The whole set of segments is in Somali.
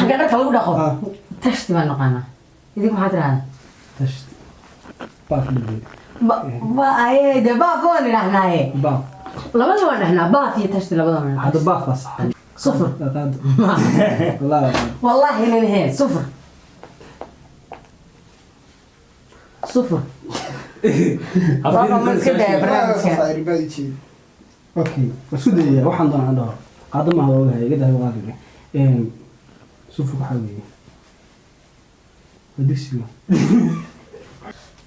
حاجة كلو دقة تشت ما نقانا إذا ما حضرنا تشت باف بالبيت با أيه ده با فون نحنا أيه باف لما زمان نحنا با في تشت لما زمان هذا باف بس صفر والله والله هنا نهاية صفر صفر رقم مسكين ده برنامج اوكي وسودي waxaan doonaa dhaho qaadama waa wahay gadahay waqtiga sufu ku xawiye wadisiga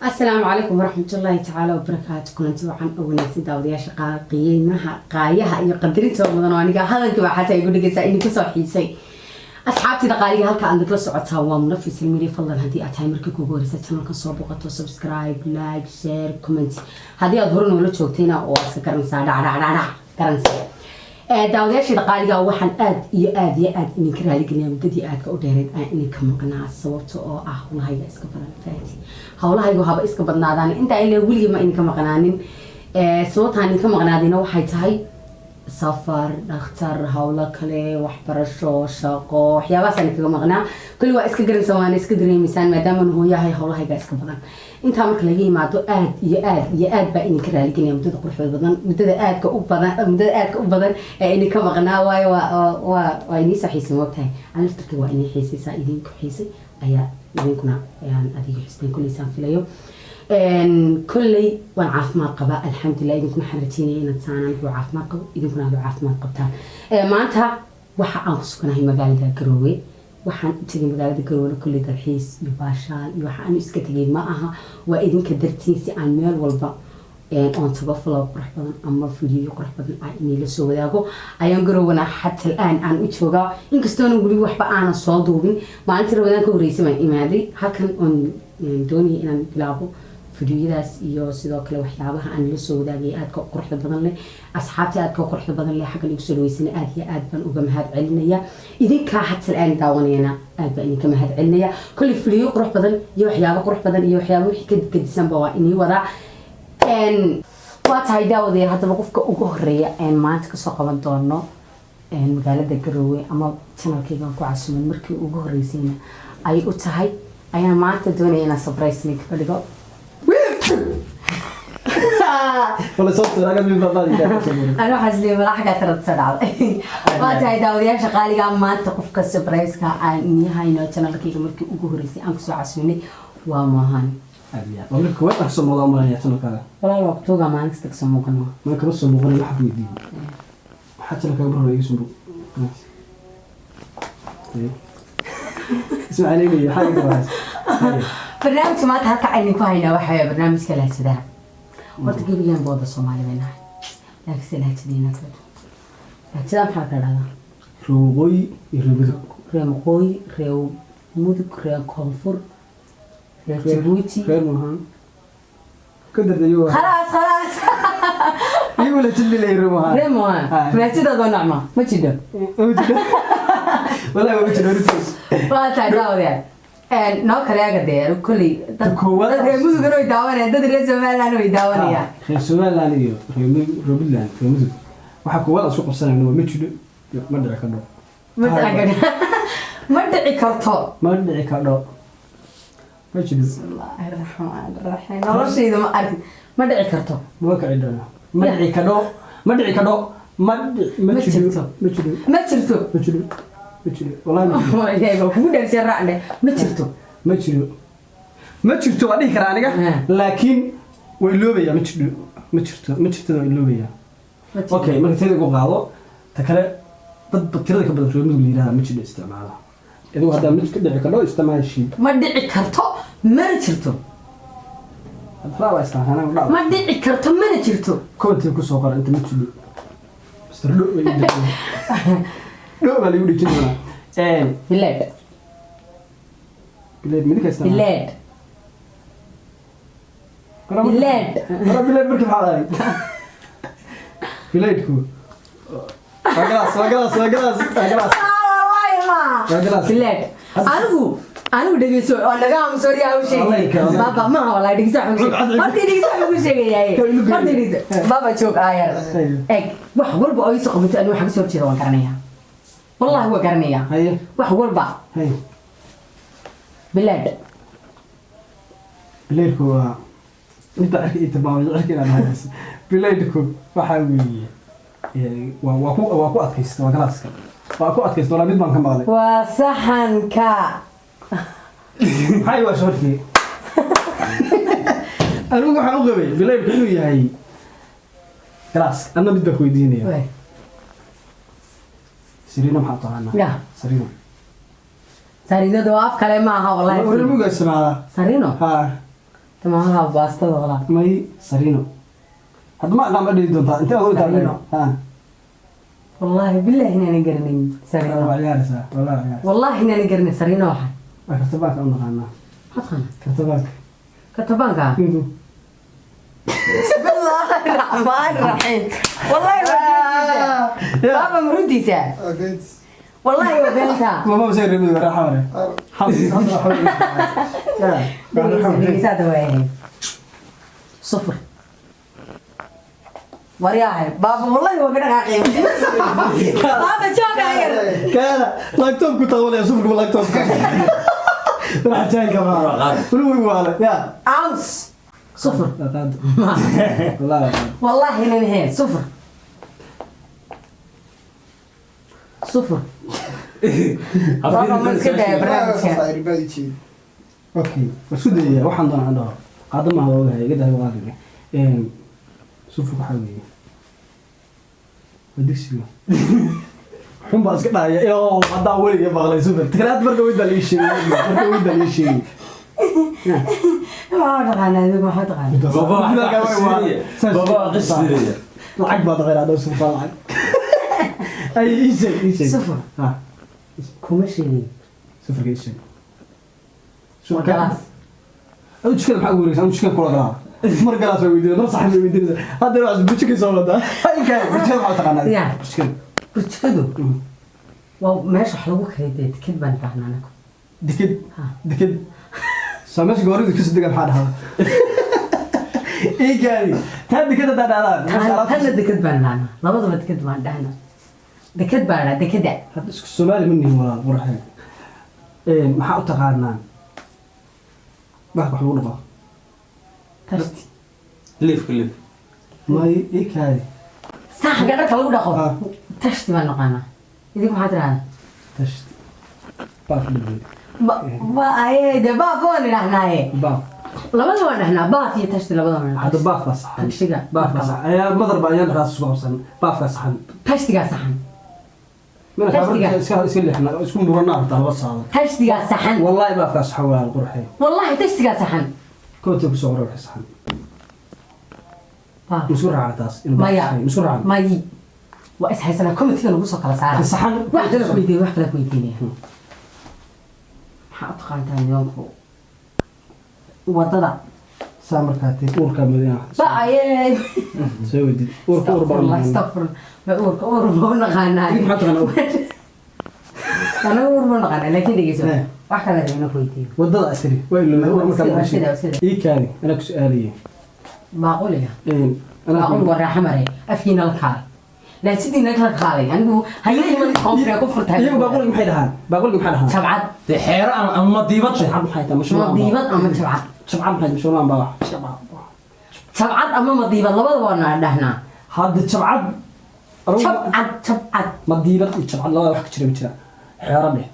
السلام عليكم ورحمة الله تعالى وبركاته كنت وعن أول داودية شقاء قيمها قايها يقدرين تومضنا وأنا هذا كوا حتى يقول لك إني كسر حيسي أصحابتي دقالي هلك عندك لسعتها ومنفس الميري فضل هدي أتايمر كوكو رسالة كصوبقة سبسكرايب لايك شير كومنت هذه أظهرنا ولا تشوتينا أو أسكر مساعدة كرنسي داودية دقالي وحن آد إني كرالي قلنا مددي آد كأوديرين إني كم قناع الصوت أو والله هي إسكبران فاتي هؤلاء هيجوا هبا إسكبرنا داني أنت إلى ولي ما إني كم قناعين صوت هني كم قناعين وحيتهاي سفر نختار هؤلاء كله وحبرشوا شاقو حيا بس أنا كم قناع كل واحد إسكجرين سواني إسكجرين مثلا ما دام هو يا هاي هؤلاء هيجا إسكبران أنت عمرك لقيه مع تو ياد بقى إني كرالي قلنا مدد قرح بدن مدد كأوبدن إني كم قناع وإني صحيح وقتها أنا أفتكر وإني حيسي سائدين كحيسي أيا يمكننا يعني أديك حسين كل إنسان في اليوم كلي والعاف ما قبا الحمد لله إذا كنا حرتيني إن تسانا نقول عاف ما قب إذا كنا هذا عاف ما قبتها معناتها وح أنقص كنا هي مجال ذا كروي وحن تجي مجال ذا كروي كل ذا الحيس يباشر وحن يسكتجي معها وإذا كدرتين سي عن مال والبا أنت بفلا قرح بدن أما فيديو قرح بدن إني لسه ذاكو أيام جرونا حتى الآن عن أشوفه إن كستون يقولوا وحبا أنا صادوين ما أنت ربنا كوريسي ما إمادي هكذا أن دوني إن بلاقو فيديو داس يو سيدا كلا وحيابها أنا لسه ذاكي أدك قرح بدن لي أصحابتي أدك قرح بدن لي حق اللي يقولوا يسنا هي أدبن وجم هاد علنيا إذا كا حتى الآن داونينا أدبني كما هاد علنيا كل فيديو قرح بدن يو حيابه قرح بدن يو حيابه كد سنبوا إني وضع waa tahay daawadeen haddaba qofka ugu horeeya maanta kasoo qaban doono magaalada Garowe ama channelkayga ku casuuman markii ugu horeysayna ay u tahay ayaan maanta doonaya inaan surprise link ka dhigo wala soo tiraga min babadi أنا حاسلي ولا حاجة ترى تصدق ما تعيد أوديان شغالي قام ما تقف كسبرايز كأني هاي نوع channel كي مركي أجوريسي أنك سو عسوني وماهان أبيات ولا كويس أحسن موضوع ما هي channel كذا ولا الوقت هو ما نكستك سمو كنا ما كرس سمو ولا حد يدين حتى لو كان بره يسمو اسمع علي حاجة كويس برنامج ما تهلك عيني كوينة وحياة برنامج كله كذا ورد قبل يوم بود الصومالي منها لكن سنة تدينا كذا محاكا هذا روبوي يربي ريمقوي ريو مودك ريو كونفور ريو جيبوتي خير مهان كدر ديوه خلاص يقول تلي لي رمها ريموان فريتي ده نعمة ما تجد والله ما بيجي نورتوس ما تعرف يعني نوع كلاه كده كلي تكوّل ريموز كانوا يداون ده درس ما لانه يداون يا خير سؤال لانيو روبلان ريموز waxa ku wada suuq sanay ma jido ma dhici karto ma dhici karto ma jido bismillahir rahmanir rahim noloshayda ma arkin ma dhici karto ma ka cidana ma dhici karto ma jido wallahi ku dheersay raacne ma jirto waa dhihi karaa aniga laakiin way loobaya ma jirto way loobaya okay marka teeda ku qaado ta kale dad tirada ka badan reemadu liiraha ma jiro isticmaala idu hadda mid ka dhici karo isticmaashii ma dhici karto ma jirto hadra isticmaala ma dhici karto ma jirto koontii ku soo qor inta ma jiro mister do way bali u dhigtay bilaad mid ka isticmaala bilaad markii xaalay bilaadku وجلاس أنا ودي سو أنا قام سوري أو شيء بابا ما والله دي سو ما تدي سو وش شيء يا ما تدي بابا شوك آير إيه واحد قلبه أي سقف أنا واحد سوى شيء وان كرنيها والله هو قرنية هاي واحد والبع هاي بلاد bilaydku mid baa arkay tilmaamay arkay inaan haysto bilaydku waxa weeye waa ku adkaysta waa galaaska waa ku adkaysta wala mid baan ka maqlay وصحنك hay waa shorti anigu waxaan u qabay bilaydku inuu yahay galaas anna mid baa ku weydiinaya sirina maxaa taqaanaa يا sirina سارينو دواف كلامها والله wala muga samaada سارينو ha تمامها باستا والله may sirino hadda ma aqaan badii doonta inta oo taagno ha والله بالله هنا نقرنين waa سارينو ciyaaraysaa wallahi ciyaar والله هنا نقرنين سارينو واحد waa kartabaanka u naqaanaa حطنا kartabaanka كتبانكا بسم الله الرحمن الرحيم والله بابا مروديسا والله وبنتها ماما مسير رمي ورا حوره دقيسات وين صفر ورياها بابا والله هو قد عاقل بابا شوك عير كذا لاكتوب كنت اقول يا صفر لاكتوب راح جاي كمان كله يقول يا عاوز صفر والله والله هنا نهاية صفر صفر بابا مسكت يا برنامج اوكي بس كده waxaan doonaa ando qaadama waa ogahay iga dahay walaaliga صفر waxa weeye wadisiga xun baa iska dhaya iyo hadda waliga maqlay صفر tiraad marka wada la sheegay ما أنا هذا ما حد غني بابا قصدي lacag baad qeyrado صفر lacag ay isay صفر ha كومشي صفر كيشن شو خلاص أنا مشكلة محاول أقول لك أنا مشكلة كل غلط مرة قلت ويدير مرة صح ويدير هذا الواحد بتشكي صوبه ده هاي كان مشكلة ما تقنع يعني. مشكلة بتكدو وماشي حلوك هيدي كذب أنا فاهمانك دكد سامش قاري دكس دكان حالها إيه كاري تهدي كده ده هذا دكد بنا لا بد دكد بنا دهنا دكد بنا دكد هذا السؤال مني هو ورحين إيه ما حاول تقارنان بحق حلو نبغى تشتي ليف كليف ما إيه كاري صح قدرت أقول دخل تشتي ما نقانا يديك ما حدران تشت باف البيت با أيه ده با فون نحنا إيه باف لبض وانا هنا با في تشتي لبض وانا هذا باف صح تشتي باف صح يا مضرب أيام راس صغار باف صح تشتي صحن من خبرت اسكن احنا اسكن برنا بتاع بس هذا تشتي صحن والله باف صح ولا قرحي والله تشتي صحن كنت بصور روح صح مسرعة على تاس مسرعة ما يجي وإسحاق سنة كم تيجي نقص على سعر الصحن واحدة لك ويدي واحدة لك ويديني حاط خانتين يوم وضع سامر كاتي أوركا مدينة بقى يا سوي دي أوركا استغفر الله استغفر الله أوركا نغنى كيف حط أنا أنا أوركا نغنى لكن دقيقة سو واحدة لك وينك ويدي وضع أسري وين لما أوركا وسيدة ماشي وسيدة إيه كاري أنا كسؤالي معقول يا إيه أنا معقول ورا حمري أفينا الكار لا تسيدي نكر خالي أنا هيا من كفر كفر تاني إيه بقول لك محيدها بقول لك محيدها شبعت حيرة أما ضيبت شبعت محيدها مش مضيبت أما شبعت شبعت محيد مش ولا مباح شبعت أما مضيبت لبض وانا دهنا هذا شبعت شبعت مضيبت شبعت لا واحد كشري بتشري حيرة به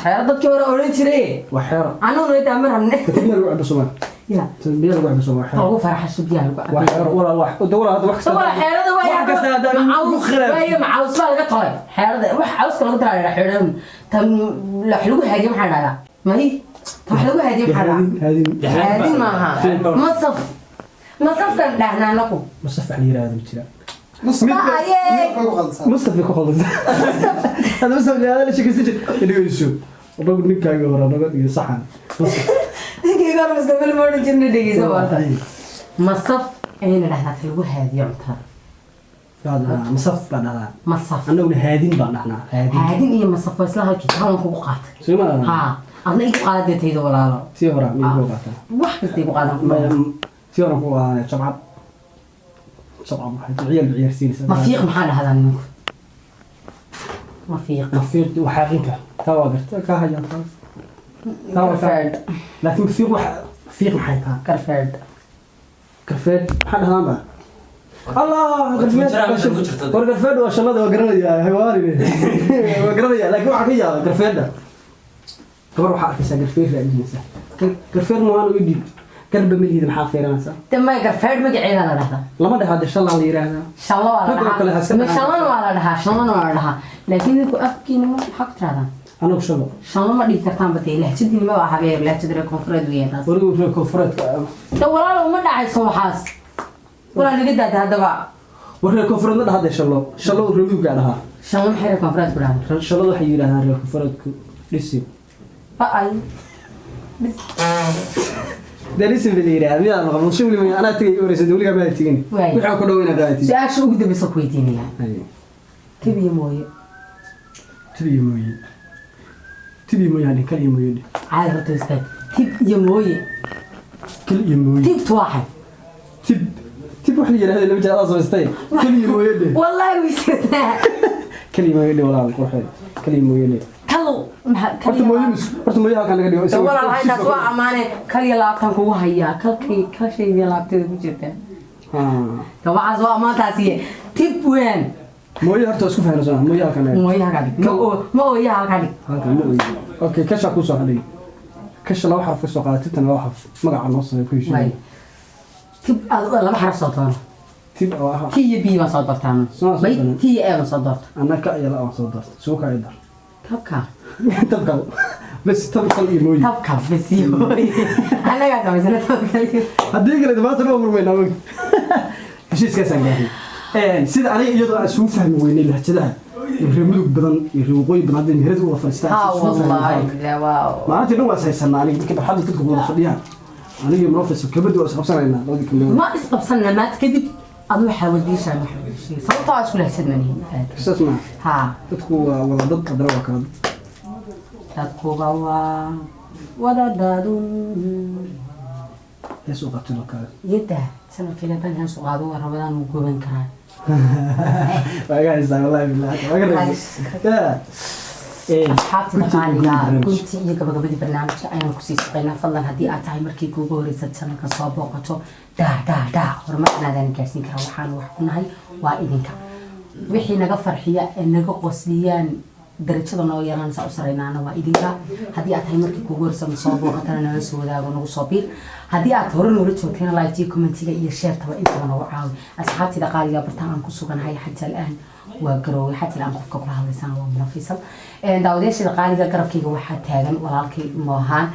حيرتك ورا أوريتشري وحيرة أنا نريد أمر هم كتبنا الوعد بسمع يا تنبيه الوعد بسمع حيرة هو فرح الشبيان وحيرة ولا واحد دورة هذا واحد سوى حيرة ده ويا معوس ويا معوس ما لقى طاي حيرة وح عوس كلام ترى على حيرة تم لحلوه هاجم حنا ما هي تم حلوه هاجم حنا هذه معها مصف كان دهنا لكم مصطفى علي هذا بتشري مصطفى مصطفى كخلص هذا مصطفى هذا اللي شكل سجل اللي يشوف الرجل منك كاي ورا الرجل صحن كي قال مصطفى المولد جنة دقيقة سوالف مصف أين دهنا تلوه هذه عمتها هذا مصف هذا مصف أنا أقول هادين بقى نحن هادين إيه مصف وصلها كي كانوا كوقات شو ما ها أنا إيه قاعدة تيجي ولا لا سيورا مين كوقاتا واحد تيجي قاعدة سيورا كوقاتا شباب شباب عيال سينس ما فيق محل هذا منك mafiiq mafiiq وحاقنك توا قرت كهيا توا garfeed لكن mafiiq wax fiiq maxay tahay garfeed garfeed maxaa dhahaan ba الله garfeed war garfeed waa shalada waa garanaya hawaari waa garanaya laakiin waxa ka yaaba garfeeda gabar waxa arkaysa garfeed raadinaysa garfeed ma aan u dhib garba milihida maxaa feeranaysa dama garfeed magaceeda la dhahdaa lama dhahaa shalala la yiraahdaa shallo waa la dhahaa shallo waa la dhahaa shallo waa la dhahaa laakiin ku afkiina ma xaq tiraada anagu shallo shallo ma dhigi kartaan batay lahjadina ma waxa beer lahjadina koonfureed weeyaan taas warigu koonfureed walaalo ma dhacayso waxaas walaal naga daada hadaba warreer koonfureed ma dhahday shallo reebigu ka dhahaa shallo maxay koonfureed ku dhahaa shallo waxay yiraahdaan reer koonfureedku dhisi ay darisin biliira miyaa maqal shugli ma ana tagay oreysay waliga ma tigin waxa ku dhaweyna qaatay su'aasha ugu dambaysa ku weydiinaya tibiyo mooye yani kaliya mooye caadi rabto iska tib iyo mooye kaliya mooye tib tuwaxay tib wax la yiraahdo lama jeclaa samaystay kaliya mooye wallahi wixii kaliya mooye walaal qorxay kaliya mooye kalo horta mooye halkan laga dhigo walaal haydaas waa amaane kaliya laabtan kugu hayaa kalshayga laabteeda ku jirta gabacaas waa amaantaasi tib weyn mooye horta isku fahanaysan mooye halkan mooye halkan ma ooye halkan halkan ma ooye okay kasha ku soo hadhay kasha laba xaraf soo qaadatay tan laba xaraf magaca noo soo ku heshiiyay tib laba xaraf soo doon tib oo ah t iyo b ma soo doortaan bay t iyo a ma soo doorto anaka ayaa la soo doortay soo ka idar tabka bas tabka iyo mooye tabka bas iyo mooye anaga samaysana tabka haddii kale dhamaanta loo murmayna og heshiiskaas aan gaaray sida aniga iyadoo aan soo fahmi weynay lahjadaha reer mudug badan iyo reer waqooyi badan hadda meherad wada fadhiistaan wallahi waaw maalintii dhan waa saysanaa aniga markii barxadda dadka wada fadhiyaan aniga professor kabadi waa isqabsanaynaa labadii kamid ma isqabsanna maad kadib adu waxa wadiishaan waxa sababtoo ah isku lahsadnanihin saas ma ha dadku waa wada dad qadra waa kala dadku waa wada dadun yeesoo qabtay oo kale yada sanadkii la ban heesu qaado waa rabadaan uu goban karaa waaga haysaa wallahi billahi waaga haysaa asxaabta qaaliga gunti iyo gabagabadii barnaamijka ayaan kusii shaqeynaa fadlan haddii aad tahay markii kuugu horeysa channelka soo booqato daa horumarkanaadaan gaarsiin karaa waxaan wax ku nahay waa idinka wixii naga farxiya ee naga qosliyaan darajada noo yeelanaysa u sareynaana waa idinka haddii aad tahay markii kuugu horeysa ma soo booqatana nala soo wadaago nagu soo biir haddii aad hore noola joogtayna like iyo commentiga iyo sheertaba intaba nagu caawi asxaabtida qaaliga bartaan aan ku suganahay xataa al'aan waa garoowe xataa aan qofka kula hadlaysana waa munafisan daawadayaashada qaaliga garabkayga waxaa taagan walaalkay moohaan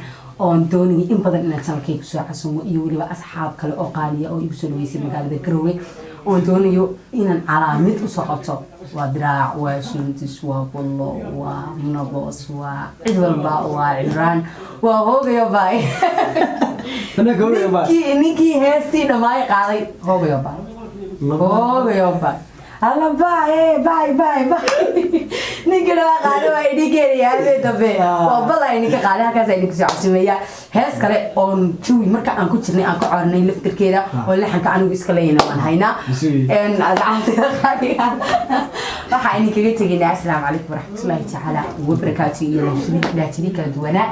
oon doonayay in badan inaan channelkayga soo casumo iyo weliba asxaab kale oo qaaliya oo igu soo dhaweysay magaalada garoowe oon doonayo inaan calaamid usoo qabto waa diraac waa shuntis waa bullo waa nabos waa cid walba waa cimraan waa hoogayo baay ninkii heestii dhammaay qaaday hoogayo baay alla bye ninka dhawa qaado waa idinkeena habeen dambe waa bala idinka qaada halkaas idinku soo casumeeya hees kale oon jawi marka aan ku jirnay aan ku coornay laftirkeeda oo laxanka anigu iska leeyna waan haynaa waxaa idinkaga tegaynaa asalaamu calaykum waraxmatullaahi tacaala wabarakaatu iyo lahjiri kala duwanaa